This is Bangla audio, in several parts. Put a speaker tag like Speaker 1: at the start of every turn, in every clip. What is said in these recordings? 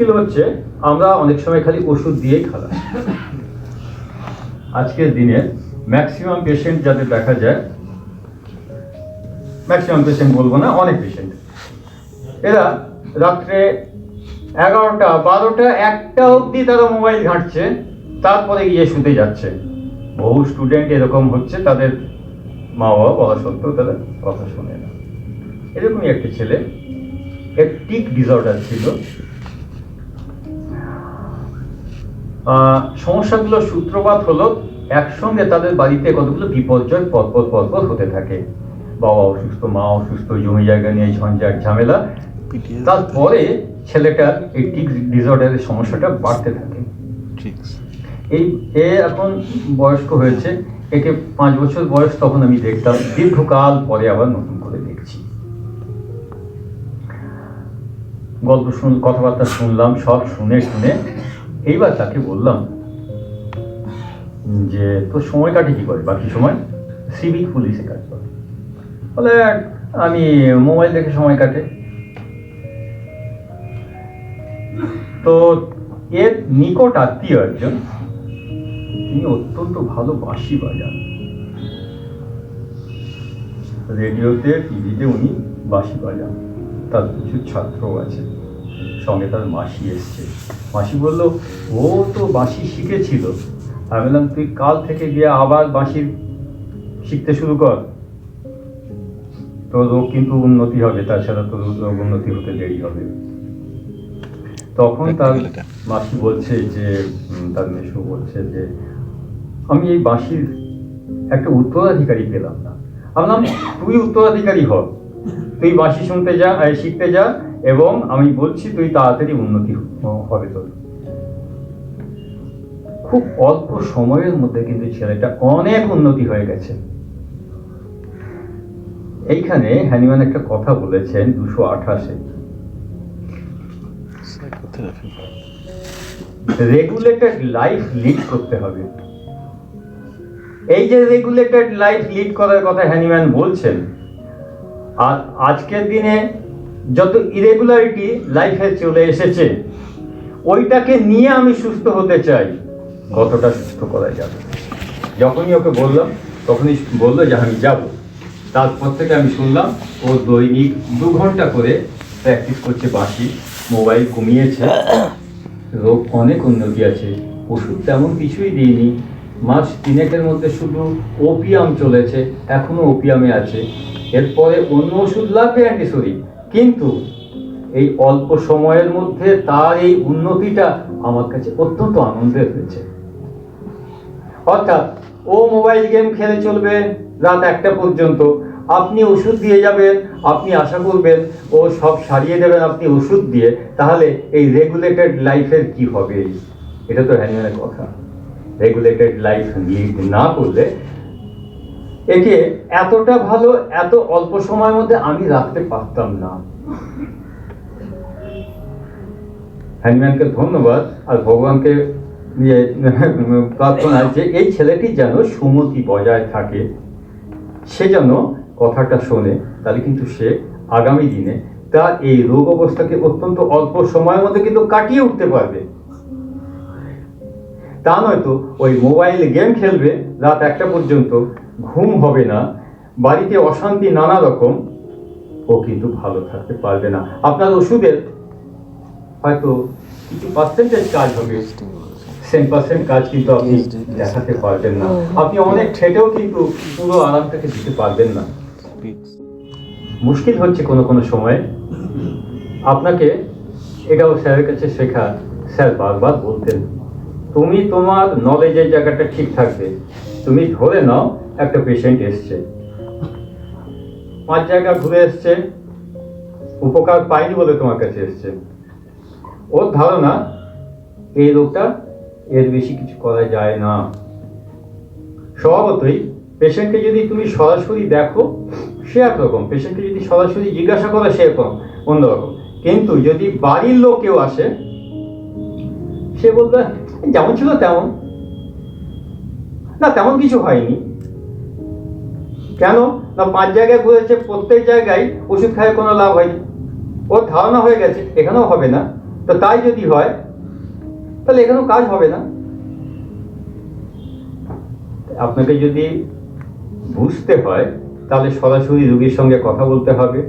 Speaker 1: মুশকিল হচ্ছে আমরা অনেক সময় খালি ওষুধ দিয়েই খারাপ। আজকের দিনে ম্যাক্সিমাম পেশেন্ট যাদের দেখা যায়, ম্যাক্সিমাম পেশেন্ট বলবো না, অনেক পেশেন্ট, এরা রাত্রে 11টা 12টা 1টা অবধি তারা মোবাইল ঘাঁটছে, তারপরে গিয়ে শুতে যাচ্ছে। বহু স্টুডেন্ট এরকম হচ্ছে, তাদের মা বাবা বলা সত্ত্বেও তারা কথা শোনে না। এরকমই একটা ছেলে, এর টিক ডিসঅর্ডার ছিল। সমস্যাগুলোর সূত্রপাত হলো একসঙ্গে তাদের বাড়িতে কতগুলো বিপর্যয় পরপর হতে থাকে। বাবা অসুস্থ, মা অসুস্থ, জমি জায়গা নিয়ে ঝঞ্ঝাট ঝামেলা। তারপরে ছেলেটার এই টিক ডিসঅর্ডারের সমস্যাটা বাড়তে থাকে। এ এখন বয়স্ক হয়েছে, একে 5 বছর বয়স তখন আমি দেখতাম, দীর্ঘকাল পরে আবার নতুন করে দেখছি। গল্প কথাবার্তা শুনলাম, সব শুনে এইবার তাকে বললাম যে তোর সময় কাটে কি করে বাকি সময়? সিভিক পুলিশে কাজ করে। বলে আমি মোবাইল দেখে সময় কাটে। তো এর নিকট আত্মীয় একজন, তিনি অত্যন্ত ভালো বাঁশি বাজান, রেডিওতে টিভিতে উনি বাঁশি বাজান। তার প্রচুর ছাত্রও আছে, সঙ্গে তার মাসি এসছে। মাসি বলল ও তো বাঁশি শিখেছিল। আমি বললাম তুই কাল থেকে গিয়ে আবার বাঁশি শিখতে শুরু কর, তোর রোগ কিন্তু উন্নতি হবে, তাছাড়া তোর রোগ উন্নতি হতে দেরি হবে। তখন তার মাসি বলছে যে, তার মেসো বলছে যে আমি এই বাঁশির একটা উত্তরাধিকারী পেলাম না। আমরা তুই উত্তরাধিকারী হ, তুই বাঁশি শুনতে যা, শিখতে যা, এবং আমি বলছি তুই তাড়াতাড়ি উন্নতি হবে তোর। খুব অল্প সময়ের মধ্যে কিন্তু ছেলেটা অনেক উন্নতি হয়ে গেছে। এইখানে হ্যানিম্যান একটা কথা বলেছেন 228-এ, রেগুলেটেড লাইফ লিড করতে হবে। এই যে রেগুলেটেড লাইফ লিড করার কথা হ্যানিম্যান বলছেন, আর আজকের দিনে যত ইরেগুলারিটি লাইফে চলে এসেছে, ওইটাকে নিয়ে আমি সুস্থ হতে চাই। কতটা সুস্থ করা যাবে? যখনই ওকে বললাম তখনই বললো যে আমি যাব। তারপর থেকে আমি শুনলাম ও দৈনিক 2 ঘন্টা করে প্র্যাকটিস করছে বাঁশি, মোবাইল কমিয়েছে, রোগ অনেক উন্নতি আছে। ওষুধ তেমন কিছুই দিইনি, মাস 3-এর মধ্যে শুধু ওপিয়াম চলেছে, এখনো ওপিয়ামে আছে। এরপরে অন্য ওষুধ লাগবে অ্যান্টিসোরিক, কিন্তু এই অল্প সময়ের মধ্যে তার এই উন্নতিটা আমার কাছে অত্যন্ত আনন্দের হয়েছে। অর্থাৎ ও মোবাইল গেম খেলে চলবে রাত 1টা পর্যন্ত, আপনি ওষুধ দিয়ে যাবেন, আপনি আশা করবেন ও সব সারিয়ে দেবেন আপনি ওষুধ দিয়ে, তাহলে এই রেগুলেটেড লাইফের কি হবে? এটা তো হ্যানিম্যানের কথা। রেগুলেটেড লাইফ লিড না করলে একে এতটা ভালো এত অল্প সময়ের মধ্যে আমি রাখতে পারতাম না। হ্যানিম্যানকে ধন্যবাদ, আর ভগবানকে প্রার্থনা যে এই ছেলেটি যেন সুমতি বজায় থাকে, সে যেন কথাটা শোনে, তাহলে কিন্তু সে আগামী দিনে তার এই রোগ অবস্থাকে অত্যন্ত অল্প সময়ের মধ্যে কিন্তু কাটিয়ে উঠতে পারবে। তা নয়তো ওই মোবাইল গেম খেলবে রাত 1টা পর্যন্ত, ঘুম হবে না, বাড়িতে অশান্তি নানা রকম, ও কিন্তু ভালো থাকতে পারবে না। আপনার ওষুধের হয়তো কিছু পার্সেন্টেজ কাজ হবে, 10% কাজ কিন্তু আপনি দেখাতে পারবেন না। আপনি অনেক খেটেও কিন্তু পুরো আরামটাকে দিতে পারবেন না। মুশকিল হচ্ছে কোনো সময় আপনাকে, এটাও স্যারের কাছে শেখা। স্যার বারবার বলতেন তুমি তোমার নলেজের জায়গাটা ঠিক থাকবে। তুমি ধরে নাও একটা পেশেন্ট এসছে, 5 জায়গা ঘুরে এসছে, উপকার পাইনি বলে তোমার কাছে এসছে। ওর ধারণা এই রোগটা এর বেশি কিছু করা যায় না। স্বভাবতই পেশেন্টকে যদি তুমি সরাসরি দেখো সে একরকম, পেশেন্টকে যদি সরাসরি জিজ্ঞাসা করো সে অন্যরকম। কিন্তু যদি বাড়ির লোক কেউ আসে, সে বলবে যেমন ছিল তেমন, না তেমন কিছু হয়নি। কেন না 5 জায়গায় ঘুরেছে, প্রত্যেক জায়গায় ওষুধ খায় কোনো লাভ হয়নি। ওর ধারণা হয়ে গেছে এখানেও হবে না, তো তাই যদি হয় তাহলে এখানেও কাজ হবে না। আপনাকে যদি বুঝতে হয় তাহলে সরাসরি রোগীর সঙ্গে কথা বলতে হবে,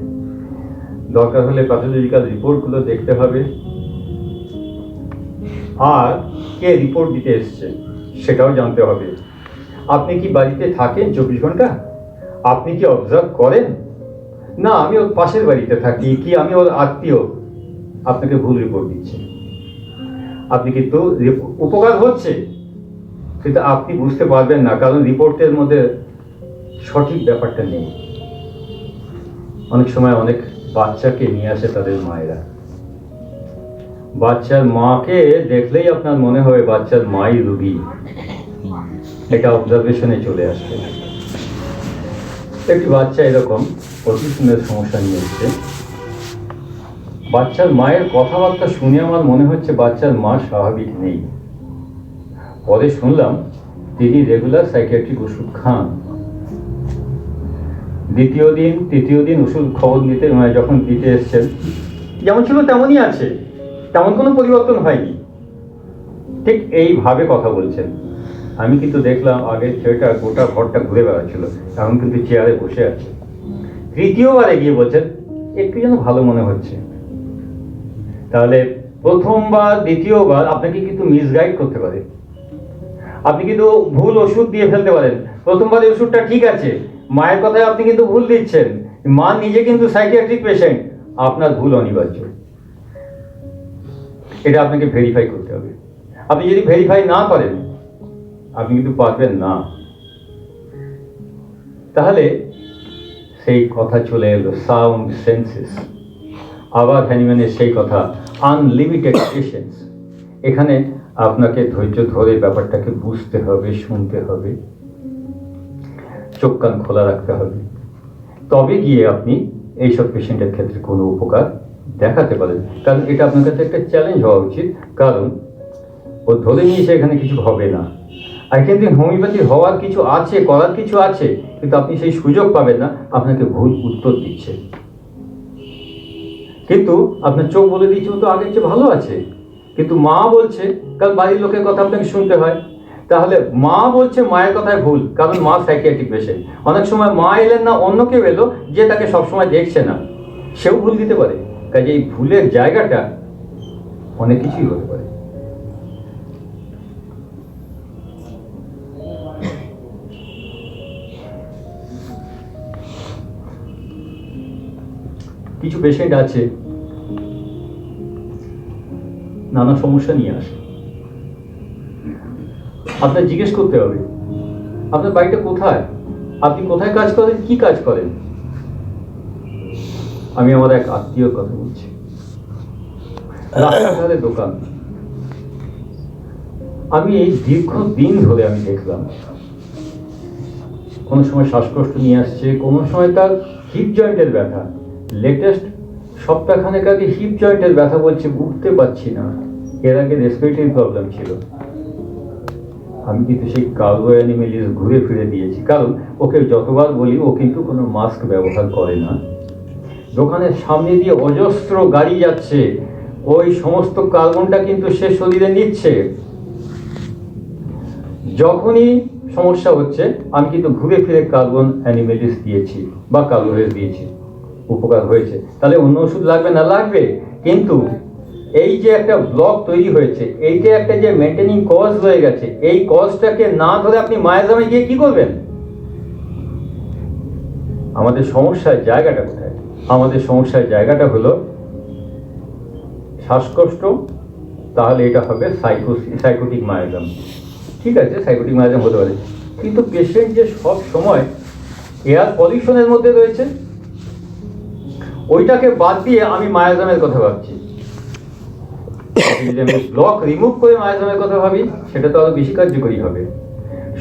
Speaker 1: দরকার হলে প্যাথোলজিক্যাল রিপোর্টগুলো দেখতে হবে, আর কে রিপোর্ট দিতে এসছে সেটাও জানতে হবে। আপনি কি বাড়িতে থাকেন 24 ঘন্টা? আপনি কি অবজার্ভ করেন না আমি ওর পাশের বাড়িতে থাকি, কি আমি ওর আত্মীয়, আপনাকে ভুল রিপোর্ট দিচ্ছে। আপনি কিন্তু উপকার হচ্ছে কিন্তু আপনি বুঝতে পারবেন না, কারণ রিপোর্টের মধ্যে সঠিক ব্যাপারটা নেই। অনেক সময় অনেক বাচ্চাকে নিয়ে আসে তাদের মায়েরা, বাচ্চার মাকে দেখলেই আপনার মনে হবে বাচ্চার মাই রোগী, এটা অবজারভেশনে চলে আসবে। একটি বাচ্চা এরকম অটিজমের সমস্যা নিয়ে এসছে, বাচ্চার মায়ের কথাবার্তা শুনে আমার মনে হচ্ছে বাচ্চার মা স্বাভাবিক নেই। পরে শুনলাম তিনি রেগুলার সাইকিয়াট্রিক ওষুধ খান। দ্বিতীয় দিন তৃতীয় দিন ওষুধ খবর নিতে যখন দিতে এসছেন, যেমন ছিল তেমনই আছে, তেমন কোনো পরিবর্তন হয়নি, ঠিক এইভাবে কথা বলছেন। আমি কিন্তু দেখলাম আগে ছেলেটা গোটা ঘরটা ঘুরে বেড়াচ্ছিল, এখন কিন্তু চেয়ারে বসে আছে। তৃতীয়বারে গিয়ে বলছেন একটু যেন ভালো মনে হচ্ছে। তাহলে প্রথমবার দ্বিতীয়বার আপনাকে কিন্তু মিসগাইড করতে পারে, আপনি কিন্তু ভুল ওষুধ দিয়ে ফেলতে পারেন। প্রথমবার এই ওষুধটা ঠিক আছে, মায়ের কথায় আপনি কিন্তু ভুল দিচ্ছেন, মা নিজে কিন্তু সাইকিয়াট্রিক পেশেন্ট, আপনার ভুল অনিবার্য। এটা আপনাকে ভেরিফাই করতে হবে। আপনি যদি ভেরিফাই না করেন আপনি কিন্তু পারবেন না। তাহলে সেই কথা চলে এলো সাউন্ড সেন্সেস, আবার হ্যানিম্যানের সেই কথা আনলিমিটেড পেশেন্স। এখানে আপনাকে ধৈর্য ধরে ব্যাপারটাকে বুঝতে হবে, শুনতে হবে, চোখ কান খোলা রাখতে হবে, তবে গিয়ে আপনি এইসব পেশেন্টের ক্ষেত্রে কোনো উপকার দেখাতে পারেন। কারণ এটা আপনার কাছে একটা চ্যালেঞ্জ হওয়া উচিত, কারণ ও ধরে নিয়েছে এখানে কিছু হবে না, আর কিন্তু হোমিওপ্যাথি হওয়ার কিছু আছে, করার কিছু আছে, কিন্তু আপনি সেই সুযোগ পাবেন না, আপনাকে ভুল উত্তর দিচ্ছে। কিন্তু আপনার চোখ বলে দিচ্ছে ও তো আগের চেয়ে ভালো আছে, কিন্তু মা বলছে, কারণ বাড়ির লোকের কথা আপনাকে শুনতে হয়। তাহলে মা বলছে মায়ের কথায় ভুল, কারণ মা সাইকিয়াট্রিক পেশেন্ট। অনেক সময় মা এলেন না, অন্য কেউ এলো যে তাকে সবসময় দেখছে না, সেও ভুল দিতে পারে। কাজে এই ভুলের জায়গাটা অনেক কিছুই হতে পারে। কিছু পেশেন্ট আছে নানা সমস্যা নিয়ে আসে, আপনার জিজ্ঞেস করতে হবে আপনার বাড়িটা কোথায়, আপনি কোথায় কাজ করেন, কি কাজ করেন। আমি আমার এক আত্মীয়র কথা বলছি, রাস্তাঘাটে দোকান। আমি এই দীর্ঘদিন ধরে আমি দেখলাম কোনো সময় শ্বাসকষ্ট নিয়ে আসছে, কোনো সময় তার হিপ জয়েন্টের ব্যথা। লেটেস্ট সপ্তাহখানেক আগে হিপ জয়েন্টের ব্যথা বলছে, উঠতে পারছি না। এর আগে রেসপিরেটরি প্রবলেম ছিল। আমি কিন্তু সেই কার্গো অ্যানিমেলিস ঘুরে ফিরে দিয়েছি, কারণ ওকে যতবার বলি ও কিন্তু কোনো মাস্ক ব্যবহার করে না। দোকানের সামনে দিয়ে অজস্র গাড়ি যাচ্ছে, ওই সমস্ত কার্বনটা কিন্তু সে শরীরে নিচ্ছে। যখনই সমস্যা হচ্ছে আমি কিন্তু ঘুরে ফিরে কার্বন অ্যানিমেলিস দিয়েছি বা কার্বোহেড দিয়েছি, উপকার হয়েছে। তাহলে অন্য ওষুধ লাগবে না? লাগবে, কিন্তু এই যে একটা ব্লক তৈরি হয়েছে, এইটা একটা যে মেনটেনিং কজ হয়ে গেছে, এই কজটাকে না ধরে আপনি মায়ের দামে গিয়ে কি করবেন? আমাদের সমস্যার জায়গাটা কোথায়? আমাদের সমস্যার জায়গাটা হলো শ্বাসকষ্ট, তাহলে এটা হবে সাইকোটিক মায়োগ্রাম। ঠিক আছে, সাইকোটিক মায়োগ্রাম হতে পারে, কিন্তু পেশেন্ট যে সব সময় এয়ার পলিউশনের মধ্যে রয়েছে, ওইটাকে বাদ দিয়ে আমি মায়োগ্রামের কথা ভাবছি। যদি আমি ব্লক রিমুভ করে মায়োগ্রামের কথা ভাবি, সেটা তো আরো বেশি কার্যকরী হবে।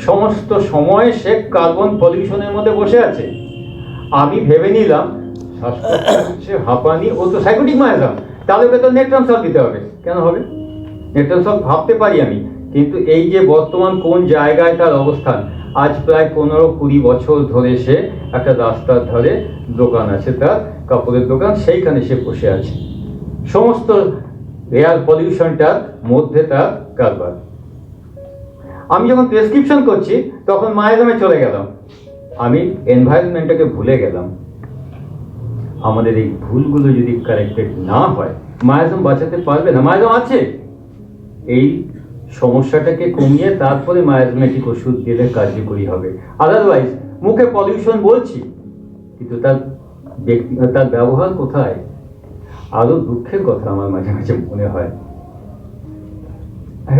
Speaker 1: সমস্ত সময় সে কার্বন পলিউশনের মধ্যে বসে আছে, আমি ভেবে নিলাম শ্বাসকষ্ট, হাঁপানি, ও তো সাইকোটিক মায়োগ্রাম, তাহলে ওকে তো নেট্রাম সলভ দিতে হবে। কেন হবে? নেট্রাম সলভ ভাবতে পারি আমি, কিন্তু এই যে বর্তমান কোন জায়গায় তার অবস্থান, আজ প্রায় 15-20 বছর ধরে সে একটা রাস্তার ধারে দোকান আছে, তার কাপড়ের দোকান, সেইখানে সে বসে আছে। সমস্ত এয়ার পলিউশনটার মধ্যে তার কারবার। আমি যখন প্রেসক্রিপশন করছি তখন মায়াজামে চলে গেলাম, আমি এনভায়রনমেন্টটাকে ভুলে গেলাম। আমাদের এই ভুলগুলো যদি কারেক্টেড না হয় মায়াজাম বাঁচাতে পারবে না। মায়াজাম আছে, এই সমস্যাটাকে কমিয়ে তারপরে মায়াজমেটিক ওষুধ দিলে কার্যকরী হবে। আদারওয়াইজ মুখে পলিউশন বলছি কিন্তু তার ব্যবহার কোথায়? আরো দুঃখের কথা আমার মাঝে মাঝে মনে হয়,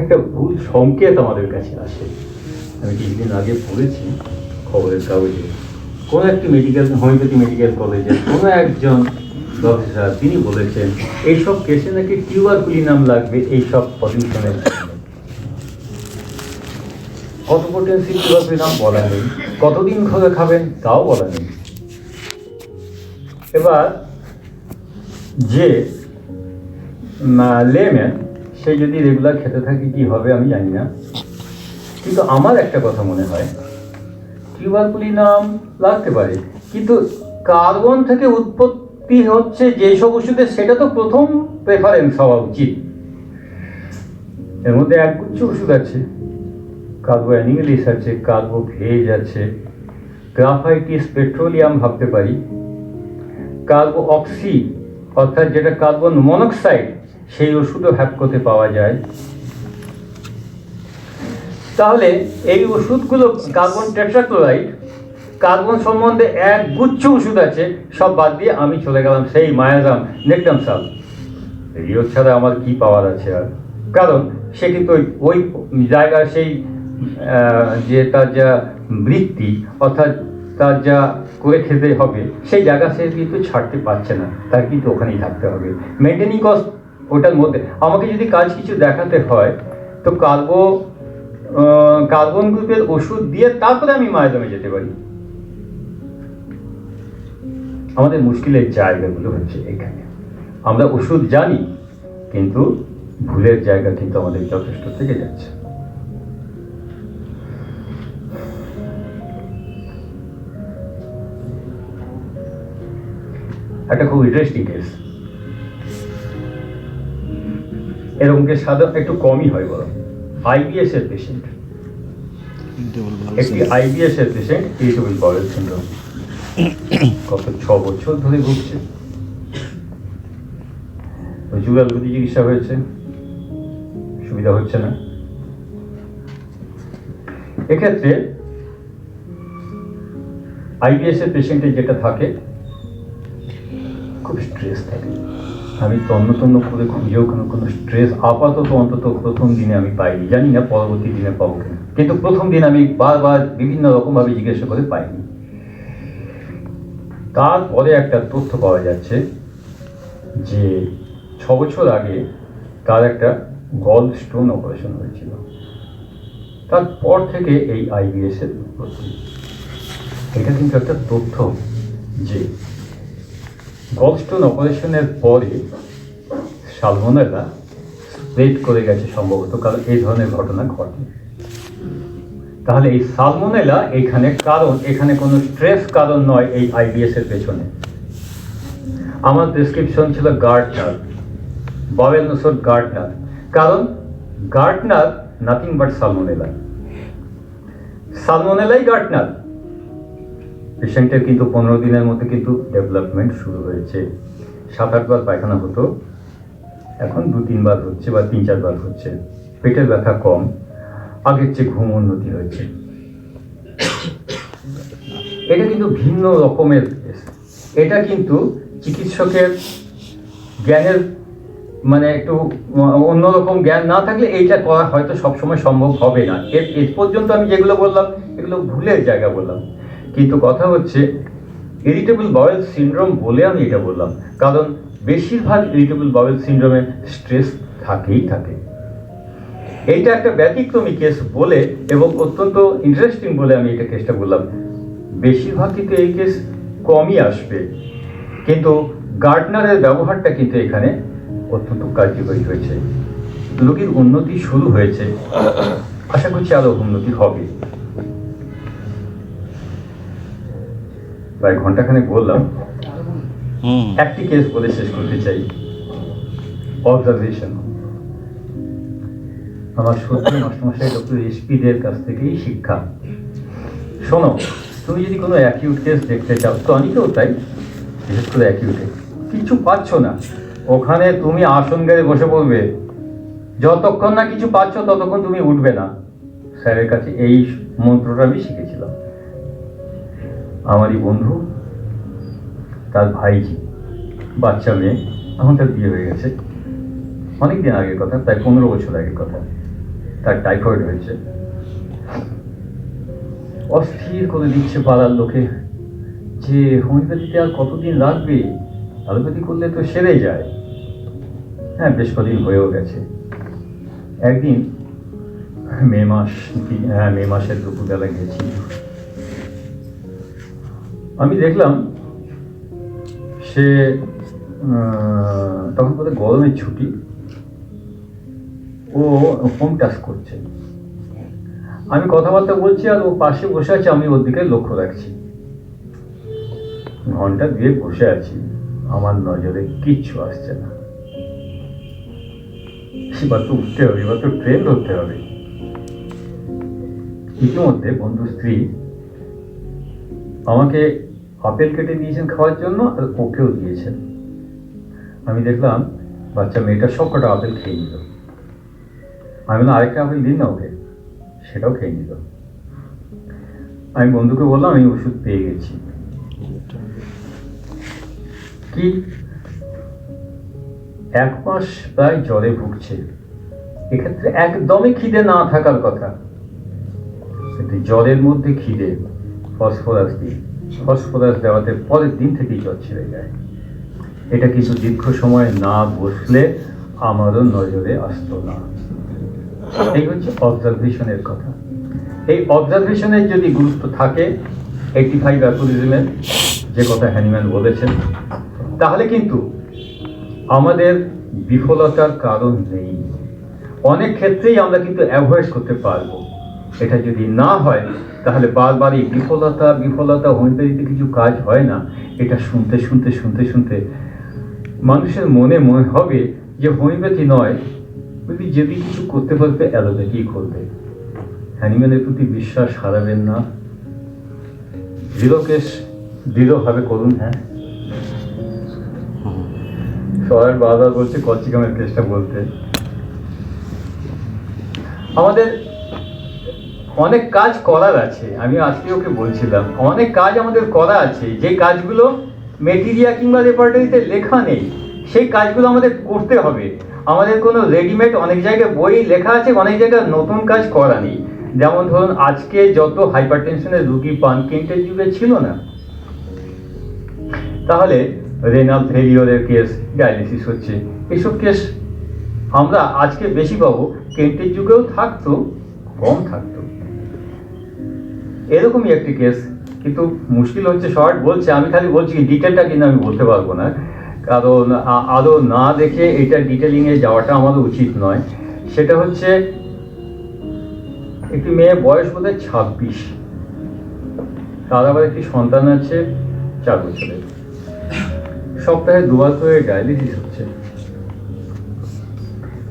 Speaker 1: একটা ভুল সংকেত আমাদের কাছে আসে। আমি কিছুদিন আগে পড়েছি খবরের কাগজে, কোন একটি হোমিওপ্যাথি মেডিকেল কলেজের কোন একজন প্রফেসর তিনি বলেছেন এইসব কেসে নাকি টিউবারকুলিনাম লাগবে এইসব পলিউশনের জন্য। কত পোটেন্সি টিউবারকুলিনাম বলা নেই, কতদিন ধরে খাবেন তাও বলা নেই। এবার যে লেম্যান সে যদি রেগুলার খেতে থাকে কি হবে আমি জানি না, কিন্তু আমার একটা কথা মনে হয় টিউবারকুলিনাম লাগতে পারে, কিন্তু কার্বন থেকে উৎপত্তি হচ্ছে যেসব ওষুধের সেটা তো প্রথম প্রেফারেন্স হওয়া উচিত। এর মধ্যে একগুচ্ছ ওষুধ আছে, কার্বো অ্যানিমেলিস আছে, কার্বোভেজ আছে, গ্রাফাইটিস পেট্রোলিয়াম ভাবতে পারি, কার্বো অক্সি অর্থাৎ যেটা কার্বন মনোক্সাইড সেই ওষুধও হ্যাপকোতে পাওয়া যায়। তাহলে এই ওষুধগুলো কার্বন টেট্রাক্লোরাইড, কার্বন সম্বন্ধে এক গুচ্ছ ওষুধ আছে, সব বাদ দিয়ে আমি চলে গেলাম সেই মায়াজাম নেকটামসাল। রিও ছাড়া আমার কি পাওয়ার আছে আর? কারণ সে কিন্তু ওই জায়গার সেই যে তার যা বৃত্তি অর্থাৎ তার যা করে খেতে হবে সেই জায়গা সে কিন্তু ছাড়তে পারছে না, তার কিন্তু ওখানেই থাকতে হবে। মেনটেনিং কস্ট ওটার মধ্যে আমাকে যদি কাজ কিছু দেখাতে হয় তো কার্বন গ্রুপের ওষুধ দিয়ে তারপরে আমি মায়াজামে যেতে পারি। আমাদের মুশকিলের জায়গাগুলো হচ্ছে এখানে, আমরা ওষুধ জানি কিন্তু ভুলের জায়গা কিন্তু আমাদের যথেষ্ট থেকে যাচ্ছে। একটা খুব ইন্টারেস্টিং কেস, এরকম কেস সাধারণত একটু কমই হয় বরং। আইবিএস এর পেশেন্ট, একটি আইবিএস এর পেশেন্ট ইরিটেবল বাউল সিনড্রোম, গত 6 বছর ধরে ভুগছে। প্রচুর অ্যালোপ্যাথি চিকিৎসা হয়েছে, সুবিধা হচ্ছে না। এক্ষেত্রে আইবিএস এর পেশেন্টের যেটা থাকে খুব স্ট্রেস থাকে। আমি তন্ন করে খুঁজেও কোনো স্ট্রেস আপাতত অন্তত প্রথম দিনে আমি পাইনি, জানি না পরবর্তী দিনে পাবো কিনা, কিন্তু প্রথম দিন আমি বারবার বিভিন্ন রকমভাবে জিজ্ঞাসা করে পাইনি। তারপরে একটা তথ্য পাওয়া যাচ্ছে যে 6 বছর আগে তার একটা গল স্টোন অপারেশন হয়েছিল, তারপর থেকে এই আইবিএস এর উৎপত্তি। এটা কিন্তু একটা তথ্য যে গলস্টোন অপারেশনের পরে সালমোনেলা স্প্রেড করে গেছে সম্ভবত, কারণ এই ধরনের ঘটনা ঘটে। তাহলে এই সালমোনেলা এখানে কারণ, এখানে কোনো স্ট্রেস কারণ নয় এই আইবিএস এর পেছনে। আমার প্রেসক্রিপশন ছিল গার্ডনার, বাওয়েল নোসর গার্ডনার, কারণ গার্ডনার নাথিং বাট সালমোনেলা, সালমোনেলাই গার্ডনার। পেশেন্টের কিন্তু 15 দিনের মধ্যে কিন্তু ডেভেলপমেন্ট শুরু হয়েছে। 7-8 বার পায়খানা হতো, এখন 2-3 বার হচ্ছে বা 3-4 বার হচ্ছে। পেটের ব্যথা কম, আগের চেয়ে ঘুম উন্নতি হয়েছে। এটা কিন্তু ভিন্ন রকমের কেস। এটা কিন্তু চিকিৎসকের জ্ঞানের মানে একটু অন্যরকম জ্ঞান না থাকলে এইটা করা হয়তো সবসময় সম্ভব হবে না। এর পর্যন্ত আমি যেগুলো বললাম এগুলো ভুলের জায়গা বললাম, কিন্তু কথা হচ্ছে ইরিটেবল বাউল সিনড্রোম বলে আমি এটা বললাম কারণ বেশিরভাগ ইরিটেবল বাউল সিনড্রোমে স্ট্রেস থাকেই থাকে। এইটা একটা ব্যতিক্রমী কেস বলে এবং অত্যন্ত ইন্টারেস্টিং বলে আমি এটা কেসটা বললাম। বেশিরভাগ কিন্তু এই কেস কমই আসবে, কিন্তু গার্ডনারের ব্যবহারটা কিন্তু এখানে অত্যন্ত কার্যকরী হয়েছে। রোগীর উন্নতি শুরু হয়েছে, আশা করছি আরো উন্নতি হবে। প্রায় ঘন্টাখানেক বললাম, একটি কেস বলে শেষ করতে চাই। অবজারভেশন। আমার সত্যি মাস্টারমশাই ডক্টর এসপি দের কাছ থেকেই শিক্ষা। শোনো, তুমি যদি কোনো অ্যাকিউট কেস দেখতে চাও, তো অনেকেও তাই, বিশেষ করে অ্যাকিউটে কিছু পাচ্ছ না, ওখানে তুমি আসন গেড়ে বসে পড়বে, যতক্ষণ না কিছু পাচ্ছ ততক্ষণ তুমি উঠবে না। স্যারের কাছে এই মন্ত্রটা আমি শিখেছিলাম। আমারই বন্ধু, তার ভাইজি, বাচ্চা মেয়ে, এখন তার বিয়ে হয়ে গেছে, অনেকদিন আগের কথা, প্রায় 15 বছর আগের কথা। তার টাইফয়েড হয়েছে, অস্থির করে দিচ্ছে পাড়ার লোকে যে হোমিওপ্যাথিতে আর কতদিন লাগবে, অ্যালোপ্যাথি করলে তো সেরে যায়। হ্যাঁ, বেশ কদিন হয়েও গেছে। একদিন মে মাসের দুপুরবেলা গেছি, আমি দেখলাম সে তখন বোধহয় গরমের ছুটি, ও হোম টাস্ক করছে। আমি কথাবার্তা বলছি আর ও পাশে বসে আছে, আমি ওর দিকে লক্ষ্য রাখছি। ঘন্টা 2 বসে আছি, আমার নজরে কিচ্ছু আসছে না। এবার তো উঠতে হবে, এবার তো ট্রেন ধরতে হবে। ইতিমধ্যে বন্ধু স্ত্রী আমাকে আপেল কেটে দিয়েছেন খাওয়ার জন্য, আর ওকেও দিয়েছেন। আমি দেখলাম বাচ্চা মেয়েটা সব কটা আপেল খেয়ে নিল। আমি বললাম আরেকটা আপেল দিন না ওকে, সেটাও খেয়ে নিল। আমি বন্ধুকে বললাম আমি ওষুধ পেয়ে গেছি। কি 1 মাস প্রায় জ্বরে ভুগছে, এক্ষেত্রে একদমই খিদে না থাকার কথা, জ্বরের মধ্যে খিদে, ফসফরাস দিই, ফসফরাস দেওয়াতে পরের দিন থেকেই জ্বর ছেড়ে যায়। এটা কিছু দীর্ঘ সময় না বসলে আমারও নজরে আসতো না। এই হচ্ছে অবজারভেশনের কথা। এই অবজারভেশনের যদি গুরুত্ব থাকে 85 অ্যাফোরিজমের যে কথা হ্যানিম্যান বলেছেন, তাহলে কিন্তু আমাদের বিফলতার কারণ নেই। অনেক ক্ষেত্রেই আমরা কিন্তু অ্যাভয়েড করতে পারবো। এটা যদি না হয় তাহলে বারবার এই বিফলতা হোমিওপ্যাথিতে কিছু কাজ হয় না, এটা শুনতে শুনতে শুনতে শুনতে মানুষের মনে হবে যে হোমিওপ্যাথি নয়, যদি কিছু করতে পারবে অ্যালোপ্যাথি করবে। হ্যানিম্যানের প্রতি বিশ্বাস হারাবেন না, দৃঢ়ভাবে করুন। হ্যাঁ, সবাই বারবার বলছে কলচিকামের কেসটা বলতে। আমাদের অনেক কাজ করার আছে, আমি আজকে ওকে বলছিলাম অনেক কাজ আমাদের করা আছে, যে কাজগুলো মেটেরিয়া কিংবা রেপার্টরিতে লেখা নেই, সেই কাজগুলো আমাদের করতে হবে। আমাদের কোনো রেডিমেড অনেক জায়গায় বই লেখা আছে, অনেক জায়গায় নতুন কাজ করা নেই। যেমন ধরুন আজকে যত হাইপারটেনশনের রুগী পান, কেন্টের যুগে ছিল না। তাহলে রেনাল ফেলিওরের কেস, ডায়ালিসিস হচ্ছে, এসব কেস আমরা আজকে বেশি পাবো, কেন্টের যুগেও থাকতো, কম থাকতো। এরকমই একটি কেস, কিন্তু মুশকিল হচ্ছে শর্ট বলছে, আমি খালি বলছি ডিটেলটা কিন্তু আমি বলতে পারবো না, কারণ আরও না দেখে এটা ডিটেলিংয়ে যাওয়াটা আমাদের উচিত নয়। সেটা হচ্ছে একটি মেয়ে, বয়স বোধহয় 26, তার আবার একটি সন্তান আছে 4 বছরের, সপ্তাহে 2 বার করে ডায়ালিসিস হচ্ছে।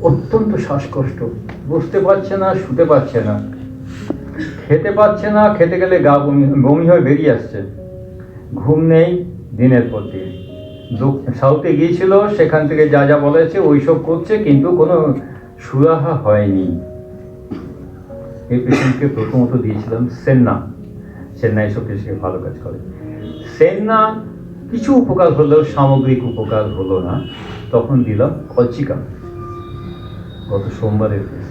Speaker 1: অত্যন্ত শ্বাসকষ্ট, বসতে পারছে না, শুতে পারছে না, খেতে পারছে না, খেতে গেলে গা বমি হয়ে বেরিয়ে আসছে, ঘুম নেই দিনের পর দিন। সাউথে গিয়েছিল, সেখান থেকে যা যা বলেছে ওইসব করছে, কিন্তু কোনো সুরাহা হয়নি। এই পেশেন্টকে প্রথমত দিয়েছিলাম সেন্না এসব পেশেন্টকে ভালো কাজ করে। সেন্না কিছু উপকার হলেও সামগ্রিক উপকার হলো না, তখন দিলাম কলচিকাম। গত সোমবারের কেস,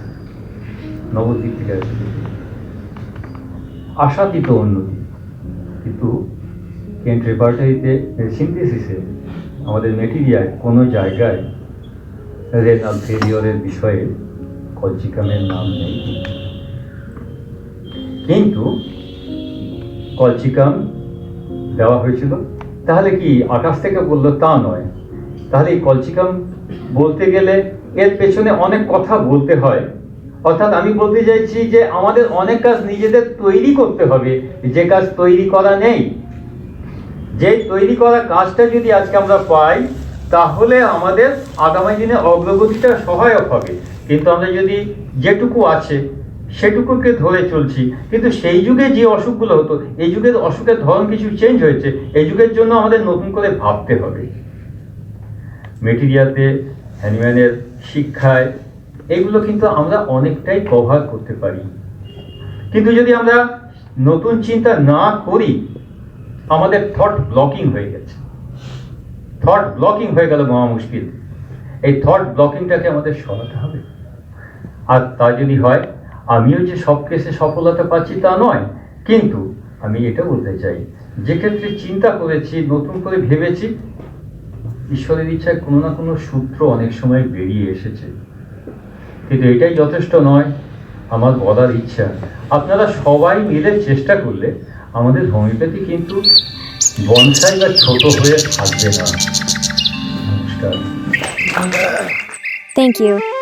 Speaker 1: নবদ্বীপ থেকে আশাতীত উন্নতি, কিন্তু কেন্ট রেপার্টারিতে সিনথেসিসে আমাদের মেটেরিয়ায় কোনো জায়গায় রেনাল ফেলিওরের বিষয়ে কলচিকামের নাম নেই। কিন্তু কলচিকাম দেওয়া হয়েছিল। তাহলে কি আকাশ থেকে বললো তা নয়, তাহলে এই কলচিকাম বলতে গেলে এর পেছনে অনেক কথা বলতে হয়। অর্থাৎ আমি বলতে চাইছি যে আমাদের অনেক কাজ নিজেদের তৈরি করতে হবে, যে কাজ তৈরি করা নেই। যে তৈরি করা কাজটা যদি আজকে আমরা পাই, তাহলে আমাদের আগামী দিনে অগ্রগতিটা সহায়ক হবে। কিন্তু আমরা যদি যেটুকু আছে সেটুকুকে ধরে চলছি, কিন্তু সেই যুগে যে অসুখগুলো হতো, এই যুগের অসুখের ধরন কিছু চেঞ্জ হয়েছে, এই যুগের জন্য আমাদের নতুন করে ভাবতে হবে। মেটেরিয়ালতে, হ্যানিম্যানের শিক্ষায়, এগুলো কিন্তু আমরা অনেকটাই কভার করতে পারি। কিন্তু যদি আমরা নতুন চিন্তা না করি, আমাদের থট ব্লকিং হয়ে গেছে, থট ব্লকিং হয়ে গেল মহা মুশকিল। এই থট ব্লকিংটাকে আমাদের সরাতে হবে। আর তা যদি হয়, আমিও যে সব কেসে সফলতা পাচ্ছি তা নয়, কিন্তু আমি এটা বলতে চাই, যে ক্ষেত্রে চিন্তা করেছি, নতুন করে ভেবেছি, ঈশ্বরের ইচ্ছায় কোনো না কোনো সূত্র অনেক সময় বেরিয়ে এসেছে। কিন্তু এটাই যথেষ্ট নয়। আমার বলার ইচ্ছা, আপনারা সবাই মিলে চেষ্টা করলে আমাদের হোমিওপ্যাথি কিন্তু বনসাই বা ছোট হয়ে থাকবে না। নমস্কার।
Speaker 2: Thank you.